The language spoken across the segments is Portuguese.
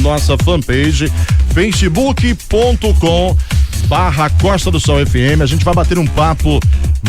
nossa fanpage facebook.com/Costa do Sol FM. A gente vai bater um papo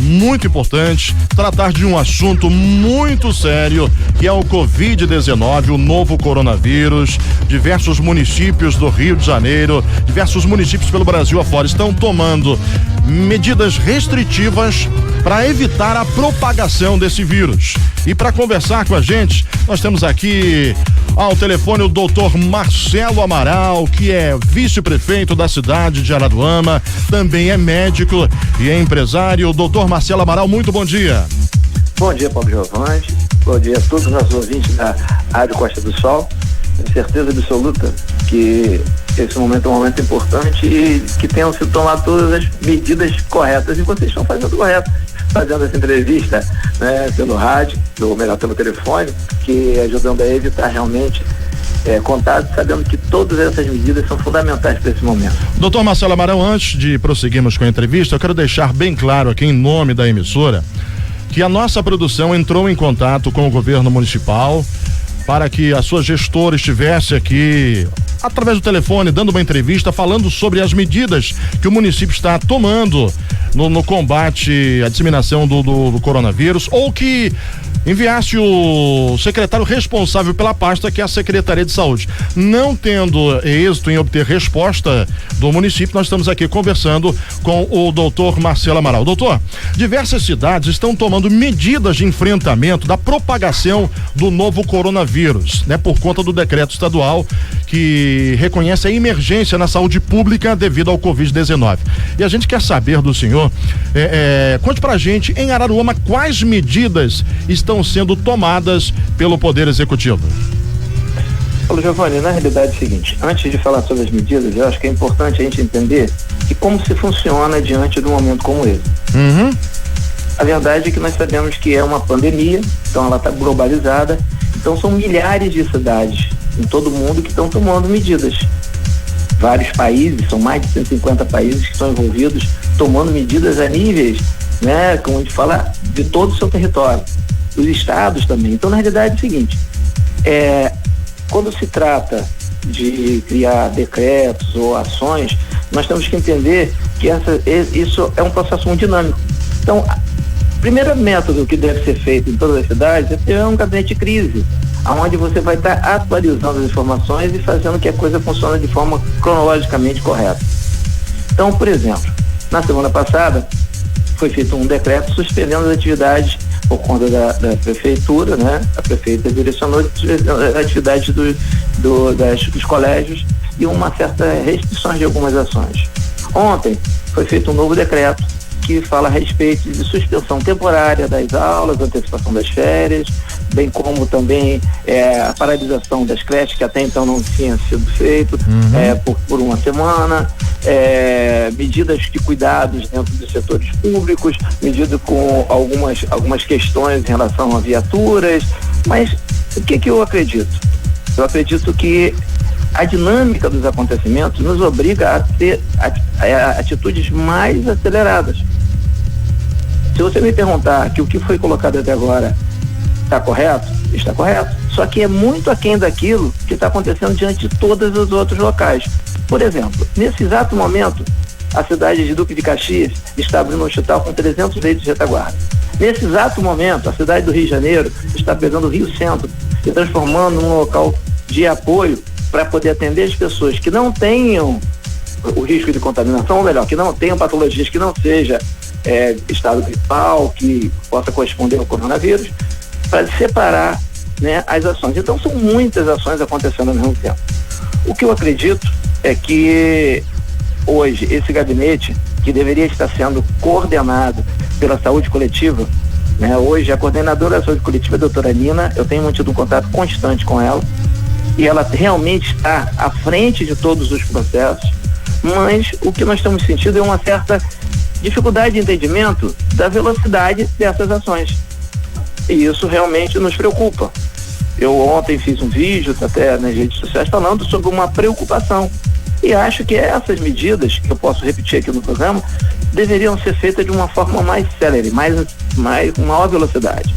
muito importante, tratar de um assunto muito sério, que é o Covid-19, o novo coronavírus. Diversos municípios do Rio de Janeiro, diversos municípios pelo Brasil afora estão tomando medidas restritivas para evitar a propagação desse vírus. E para conversar com a gente, nós temos aqui ao telefone o doutor Marcelo Amaral, que é vice-prefeito da cidade de Araruama, também é médico e é empresário. Doutor Marcelo Amaral, muito bom dia. Bom dia, Paulo Giovanni. Bom dia a todos os nossos ouvintes da Rádio Costa do Sol. Tenho certeza absoluta que esse momento é um momento importante e que tenham sido tomadas todas as medidas corretas, e vocês estão fazendo correto, fazendo essa entrevista, né, pelo rádio, ou melhor, pelo telefone, que ajudando a evitar realmente contato, sabendo que todas essas medidas são fundamentais para esse momento. Doutor Marcelo Amaral, antes de prosseguirmos com a entrevista, eu quero deixar bem claro aqui em nome da emissora que a nossa produção entrou em contato com o governo municipal para que a sua gestora estivesse aqui através do telefone, dando uma entrevista, falando sobre as medidas que o município está tomando no combate à disseminação do coronavírus, ou que enviasse o secretário responsável pela pasta, que é a Secretaria de Saúde. Não tendo êxito em obter resposta do município, nós estamos aqui conversando com o doutor Marcelo Amaral. Doutor, diversas cidades estão tomando medidas de enfrentamento da propagação do novo coronavírus, né? Por conta do decreto estadual que reconhece a emergência na saúde pública devido ao Covid-19. E a gente quer saber do senhor, conte pra gente, em Araruama, quais medidas estão sendo tomadas pelo Poder Executivo. Paulo Giovanni, na realidade é o seguinte, antes de falar sobre as medidas, eu acho que é importante a gente entender que como se funciona diante de um momento como esse. A verdade é que nós sabemos que é uma pandemia, então ela está globalizada, então são milhares de cidades em todo o mundo que estão tomando medidas. Vários países, são mais de 150 países que estão envolvidos, tomando medidas a níveis, né, como a gente fala, de todo o seu território. Os estados também. Então, na realidade é o seguinte, quando se trata de criar decretos ou ações, nós temos que entender que isso é um processo muito dinâmico. Então, o primeiro método que deve ser feito em todas as cidades é ter um gabinete de crise, onde você vai estar atualizando as informações e fazendo que a coisa funcione de forma cronologicamente correta. Então, por exemplo, na semana passada foi feito um decreto suspendendo as atividades por conta da prefeitura, né? A prefeita direcionou as atividades dos colégios e uma certa restrição de algumas ações. Ontem foi feito um novo decreto que fala a respeito de suspensão temporária das aulas, antecipação das férias, bem como também a paralisação das creches, que até então não tinha sido feito, por uma semana, medidas de cuidados dentro dos setores públicos, medidas com algumas questões em relação a viaturas. Mas o que eu acredito? Eu acredito que a dinâmica dos acontecimentos nos obriga a ter atitudes mais aceleradas. Se você me perguntar que o que foi colocado até agora está correto, está correto. Só que é muito aquém daquilo que está acontecendo diante de todos os outros locais. Por exemplo, nesse exato momento, a cidade de Duque de Caxias está abrindo um hospital com 300 leitos de retaguarda. Nesse exato momento, a cidade do Rio de Janeiro está pegando o Rio Centro e transformando num local de apoio para poder atender as pessoas que não tenham o risco de contaminação, ou melhor, que não tenham patologias que não seja estado gripal, que possa corresponder ao coronavírus, para separar, né, as ações. Então são muitas ações acontecendo ao mesmo tempo. O que eu acredito é que hoje esse gabinete, que deveria estar sendo coordenado pela saúde coletiva, né, hoje a coordenadora da saúde coletiva é a doutora Nina, eu tenho mantido um contato constante com ela, e ela realmente está à frente de todos os processos, mas o que nós estamos sentindo é uma certa dificuldade de entendimento da velocidade dessas ações. E isso realmente nos preocupa. Eu ontem fiz um vídeo até nas redes sociais falando sobre uma preocupação. E acho que essas medidas, que eu posso repetir aqui no programa, deveriam ser feitas de uma forma mais célere, com maior velocidade.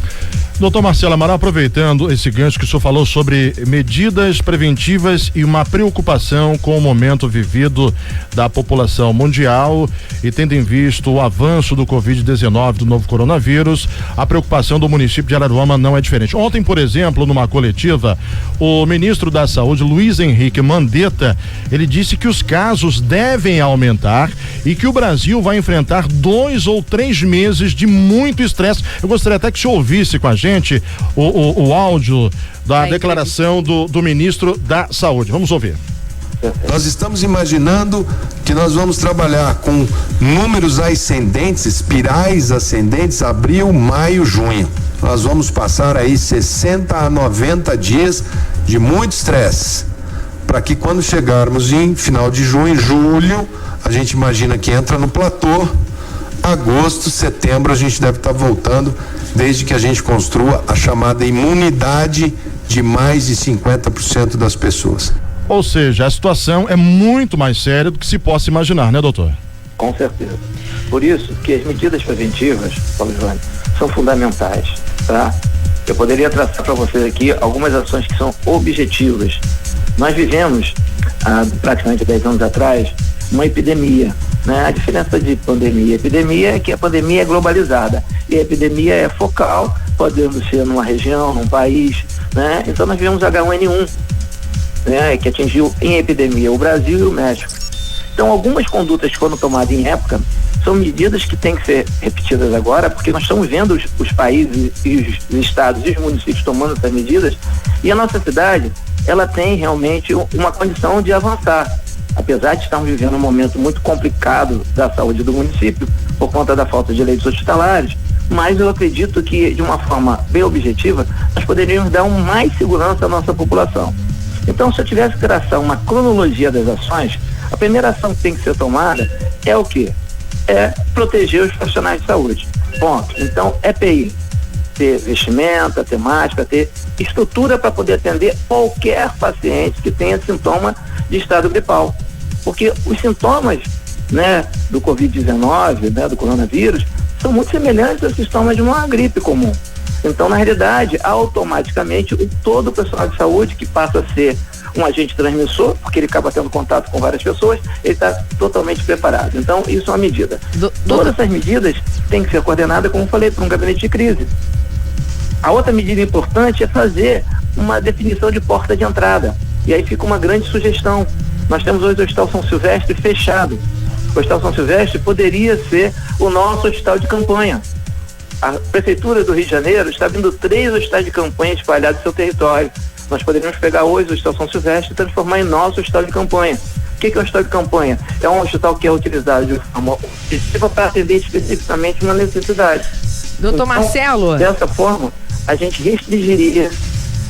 Doutor Marcelo Amaral, aproveitando esse gancho que o senhor falou sobre medidas preventivas e uma preocupação com o momento vivido da população mundial e tendo em vista o avanço do Covid-19, do novo coronavírus, a preocupação do município de Araruama não é diferente. Ontem, por exemplo, numa coletiva, o ministro da Saúde, Luiz Henrique Mandetta, ele disse que os casos devem aumentar e que o Brasil vai enfrentar 2 ou 3 meses de muito estresse. Eu gostaria até que o senhor ouvisse com a gente o áudio da declaração do ministro da Saúde. Vamos ouvir. Nós estamos imaginando que nós vamos trabalhar com números ascendentes, espirais ascendentes, abril, maio, junho. Nós vamos passar aí 60 a 90 dias de muito estresse, para que quando chegarmos em final de junho, julho, a gente imagina que entra no platô. Agosto, setembro, a gente deve estar voltando, desde que a gente construa a chamada imunidade de mais de 50% das pessoas. Ou seja, a situação é muito mais séria do que se possa imaginar, né, doutor? Com certeza. Por isso que as medidas preventivas, Paulo Giovanni, são fundamentais, tá? Eu poderia traçar para vocês aqui algumas ações que são objetivas. Nós vivemos, há praticamente 10 anos atrás, uma epidemia, né? A diferença de pandemia e epidemia é que a pandemia é globalizada e a epidemia é focal, podendo ser numa região, num país, né? Então nós vivemos H1N1, né? Que atingiu em epidemia o Brasil e o México. Então algumas condutas que foram tomadas em época são medidas que têm que ser repetidas agora, porque nós estamos vendo os países e os estados e os municípios tomando essas medidas, e a nossa cidade, ela tem realmente uma condição de avançar. Apesar de estarmos vivendo um momento muito complicado da saúde do município, por conta da falta de leitos hospitalares, mas eu acredito que, de uma forma bem objetiva, nós poderíamos dar mais segurança à nossa população. Então, se eu tivesse que traçar uma cronologia das ações, a primeira ação que tem que ser tomada é o quê? É proteger os profissionais de saúde. Ponto. Então, EPI. Ter vestimenta, ter máscara, ter estrutura para poder atender qualquer paciente que tenha sintoma de estado gripal. Porque os sintomas, né, do Covid-19, né, do coronavírus, são muito semelhantes aos sintomas de uma gripe comum. Então, na realidade, automaticamente, todo o profissional de saúde que passa a ser um agente transmissor, porque ele acaba tendo contato com várias pessoas, ele está totalmente preparado. Então, isso é uma medida. Todas essas medidas têm que ser coordenadas, como eu falei, por um gabinete de crise. A outra medida importante é fazer uma definição de porta de entrada. E aí fica uma grande sugestão. Nós temos hoje o Hospital São Silvestre fechado. O Hospital São Silvestre poderia ser o nosso hospital de campanha. A Prefeitura do Rio de Janeiro está vindo 3 hospitais de campanha espalhados no seu território. Nós poderíamos pegar hoje o Hospital São Silvestre e transformar em nosso hospital de campanha. O que é o hospital de campanha? É um hospital que é utilizado de forma específica para atender especificamente uma necessidade. Doutor Marcelo. Dessa forma, a gente restringiria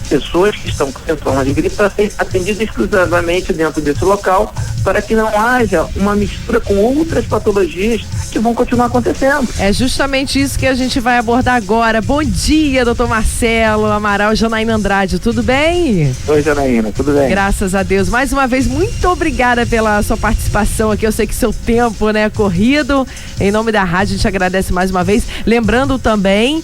pessoas que estão com sintomas de gripe para ser atendidas exclusivamente dentro desse local, para que não haja uma mistura com outras patologias que vão continuar acontecendo. É justamente isso que a gente vai abordar agora. Bom dia, doutor Marcelo Amaral, Janaína Andrade, tudo bem? Oi, Janaína, tudo bem? Graças a Deus. Mais uma vez, muito obrigada pela sua participação aqui. Eu sei que seu tempo, né, corrido. Em nome da rádio, a gente agradece mais uma vez. Lembrando também,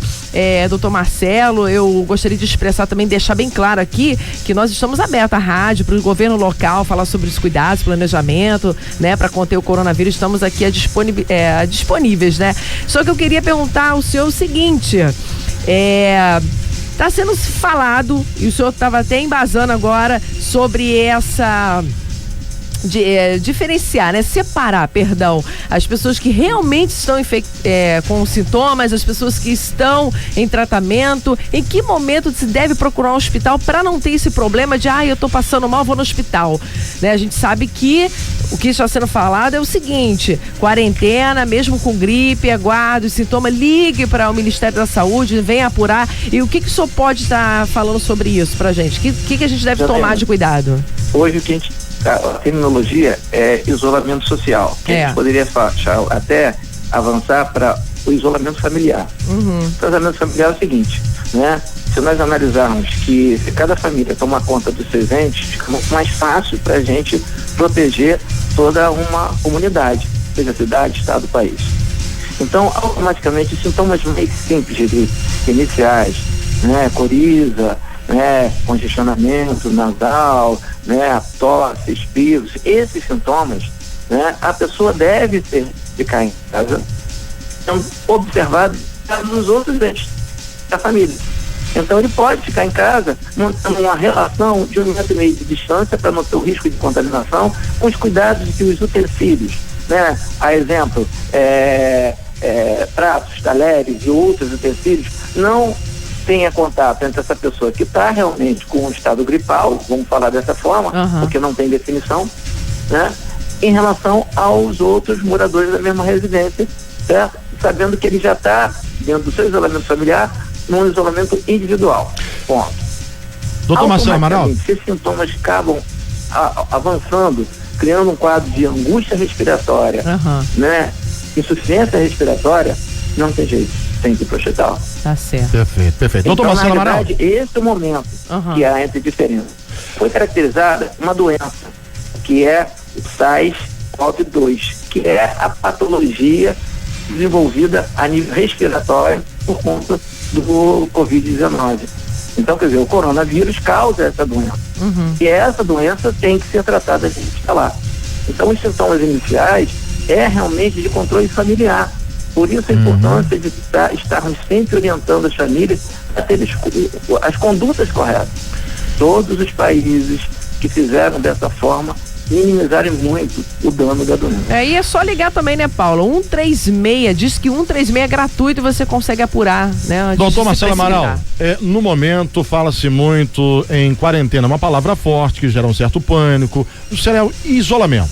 doutor Marcelo, eu gostaria de expressar também, deixar bem claro aqui, que nós estamos abertos à rádio, para o governo local falar sobre os cuidados, planejamento, né, para conter o coronavírus. Estamos aqui disponíveis, né? Só que eu queria perguntar ao senhor o seguinte, está sendo falado, e o senhor estava até embasando agora sobre essa diferenciar, né? Separar, as pessoas que realmente estão com sintomas, as pessoas que estão em tratamento. Em que momento se deve procurar um hospital para não ter esse problema de, eu tô passando mal, vou no hospital, né? A gente sabe que o que está sendo falado é o seguinte: quarentena, mesmo com gripe, aguarde os sintomas, ligue para o Ministério da Saúde, venha apurar. E o que o senhor pode estar falando sobre isso pra gente? O que a gente deve tomar de cuidado? Hoje a terminologia é isolamento social. A gente poderia até avançar para o isolamento familiar. O isolamento familiar é o seguinte, né? Se nós analisarmos que se cada família tomar conta dos seus entes, fica muito mais fácil para a gente proteger toda uma comunidade, seja cidade, estado, país. Então, automaticamente, sintomas mais simples de gripe, iniciais, né, coriza, né, congestionamento nasal, né, tosse, espirros, esses sintomas, né, a pessoa deve ficar em casa, observado nos outros entes da família. Então ele pode ficar em casa montando uma relação de 1,5 metro de distância para não ter o risco de contaminação, com os cuidados de que os utensílios, né, a exemplo, pratos, talheres e outros utensílios, não tenha contato entre essa pessoa que está realmente com um estado gripal, vamos falar dessa forma, porque não tem definição, né, em relação aos outros moradores da mesma residência, certo? Sabendo que ele já está dentro do seu isolamento familiar, num isolamento individual. Ponto. Doutor Marcelo Amaral. Se esses sintomas acabam avançando, criando um quadro de angústia respiratória, né, insuficiência respiratória, não tem jeito, tem que ir para o hospital. Tá certo. Perfeito, perfeito. Então, doutor Marcelo Amaral. esse é o momento que há entre diferença. Foi caracterizada uma doença, que é o SARS-CoV-2, que é a patologia desenvolvida a nível respiratório por conta do Covid-19. Então, quer dizer, o coronavírus causa essa doença. E essa doença tem que ser tratada de hospitalar. Então, os sintomas iniciais é realmente de controle familiar. Por isso a importância de estarmos sempre orientando as famílias a ter as condutas corretas. Todos os países que fizeram dessa forma minimizarem muito o dano da doença. E é só ligar também, né, Paulo? 136, diz que 136 é gratuito e você consegue apurar, né? Doutor Marcelo Amaral, no momento fala-se muito em quarentena, uma palavra forte que gera um certo pânico, seria isolamento.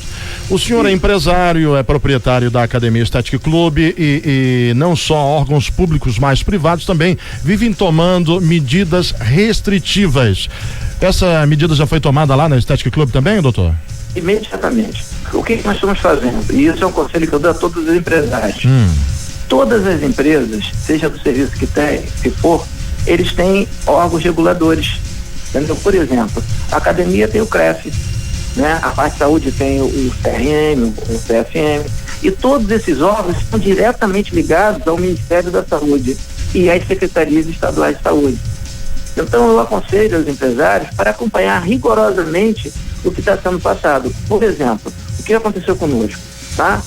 O senhor é empresário, é proprietário da Academia Aesthetic Club e não só órgãos públicos, mas privados também vivem tomando medidas restritivas. Essa medida já foi tomada lá na Aesthetic Club também, doutor? Imediatamente. O que nós estamos fazendo? E isso é um conselho que eu dou a todos os empresários. Todas as empresas, seja do serviço que for, eles têm órgãos reguladores. Entendeu? Por exemplo, a academia tem o CREF, né? A parte de saúde tem o CRM, o CFM, e todos esses órgãos estão diretamente ligados ao Ministério da Saúde e às secretarias estaduais de saúde. Então eu aconselho aos empresários para acompanhar rigorosamente o que está sendo passado. Por exemplo, o que aconteceu conosco, tá?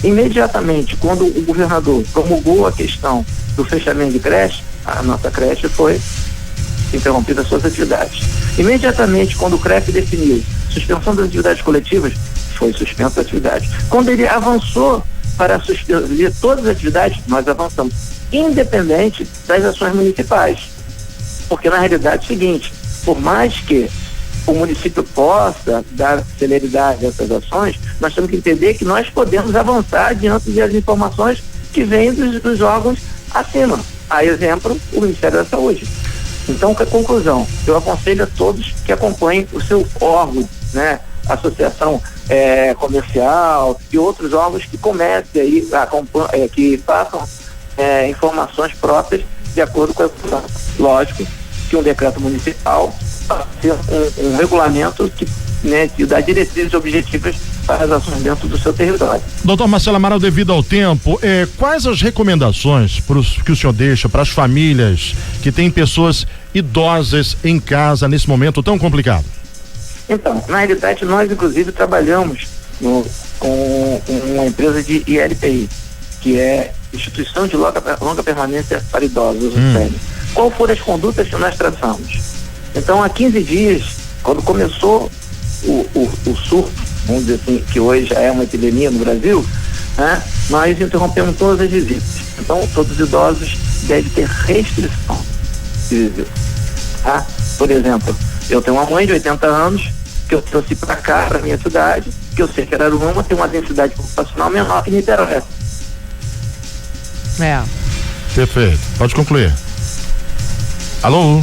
Imediatamente, quando o governador promulgou a questão do fechamento de creche, a nossa creche foi interrompida as suas atividades. Imediatamente, quando o CREF definiu suspensão das atividades coletivas, foi suspensa a atividade. Quando ele avançou para suspender todas as atividades, nós avançamos, independente das ações municipais. Porque na realidade é o seguinte, por mais que o município possa dar celeridade a essas ações, nós temos que entender que nós podemos avançar diante das informações que vêm dos órgãos acima. A exemplo, o Ministério da Saúde. Então, a conclusão, eu aconselho a todos que acompanhem o seu órgão, né? Associação comercial e outros órgãos que comecem aí, que façam informações próprias de acordo com a função. Lógico que um decreto municipal vai ser um regulamento que dá diretrizes objetivas para as ações dentro do seu território. Doutor Marcelo Amaral, devido ao tempo, quais as recomendações que o senhor deixa para as famílias que têm pessoas idosas em casa nesse momento tão complicado? Então, na realidade, nós inclusive trabalhamos com uma empresa de ILPI, que é Instituição de Longa Permanência para Idosos, Qual foram as condutas que nós traçamos? Então, há 15 dias, quando começou o surto, vamos dizer assim, que hoje já é uma epidemia no Brasil, né, nós interrompemos todas as visitas. Então, todos os idosos devem ter restrição de visita. Tá? Por exemplo, eu tenho uma mãe de 80 anos que eu trouxe para cá, para minha cidade, que eu sei que Araruama tem uma densidade populacional menor que Niterói. Perfeito. Pode concluir. Alô?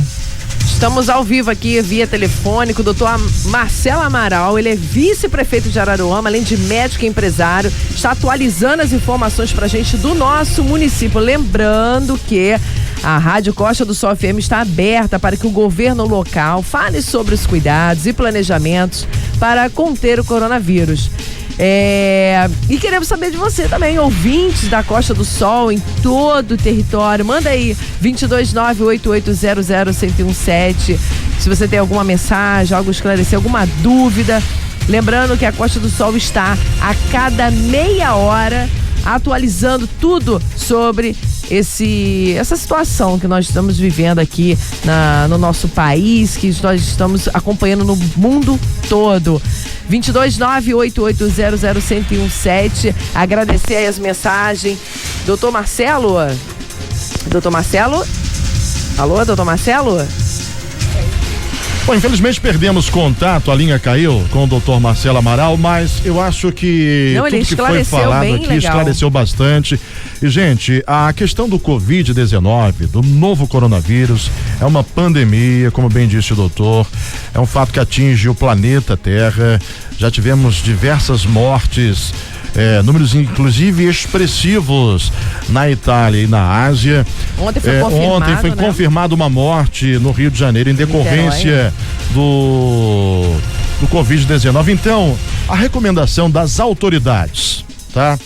Estamos ao vivo aqui via telefônico, o doutor Marcelo Amaral, ele é vice-prefeito de Araruama, além de médico e empresário, está atualizando as informações pra gente do nosso município. Lembrando que a Rádio Costa do Sol FM está aberta para que o governo local fale sobre os cuidados e planejamentos para conter o coronavírus. E queremos saber de você também, ouvintes da Costa do Sol em todo o território. Manda aí 229-8800-1017 se você tem alguma mensagem, algo esclarecer, alguma dúvida. Lembrando que a Costa do Sol está a cada meia hora atualizando tudo sobre essa situação que nós estamos vivendo aqui no nosso país, que nós estamos acompanhando no mundo todo. 229-8800-1017. Agradecer aí as mensagens. Doutor Marcelo? Alô, doutor Marcelo? Bom, infelizmente perdemos contato, a linha caiu com o doutor Marcelo Amaral, mas eu acho que tudo que foi falado aqui esclareceu bastante. E, gente, a questão do Covid-19, do novo coronavírus, é uma pandemia, como bem disse o doutor, é um fato que atinge o planeta Terra. Já tivemos diversas mortes, números inclusive expressivos na Itália e na Ásia. Ontem foi confirmado uma morte no Rio de Janeiro em decorrência do Covid-19. Então, a recomendação das autoridades, tá?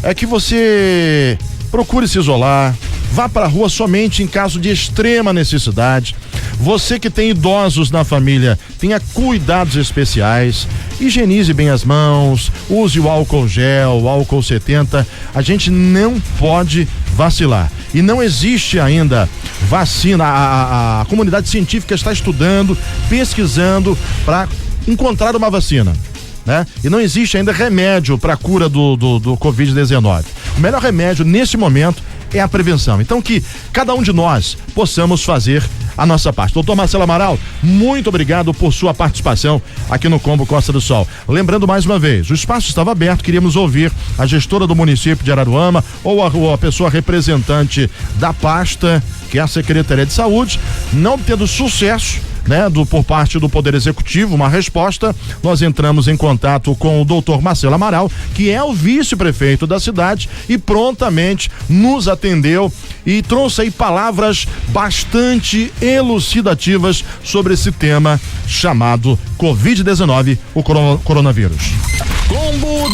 É que você procure se isolar, vá para a rua somente em caso de extrema necessidade. Você que tem idosos na família, tenha cuidados especiais, higienize bem as mãos, use o álcool gel, o álcool 70. A gente não pode vacilar. E não existe ainda vacina. A comunidade científica está estudando, pesquisando para encontrar uma vacina, né? E não existe ainda remédio para a cura do Covid-19. O melhor remédio nesse momento é a prevenção. Então, que cada um de nós possamos fazer a nossa parte. Doutor Marcelo Amaral, muito obrigado por sua participação aqui no Combo Costa do Sol. Lembrando mais uma vez, o espaço estava aberto, queríamos ouvir a gestora do município de Araruama ou a pessoa representante da pasta, que é a Secretaria de Saúde, não tendo sucesso, né, por parte do Poder Executivo, uma resposta. Nós entramos em contato com o doutor Marcelo Amaral, que é o vice-prefeito da cidade, e prontamente nos atendeu e trouxe aí palavras bastante elucidativas sobre esse tema chamado Covid-19, o coronavírus. Combo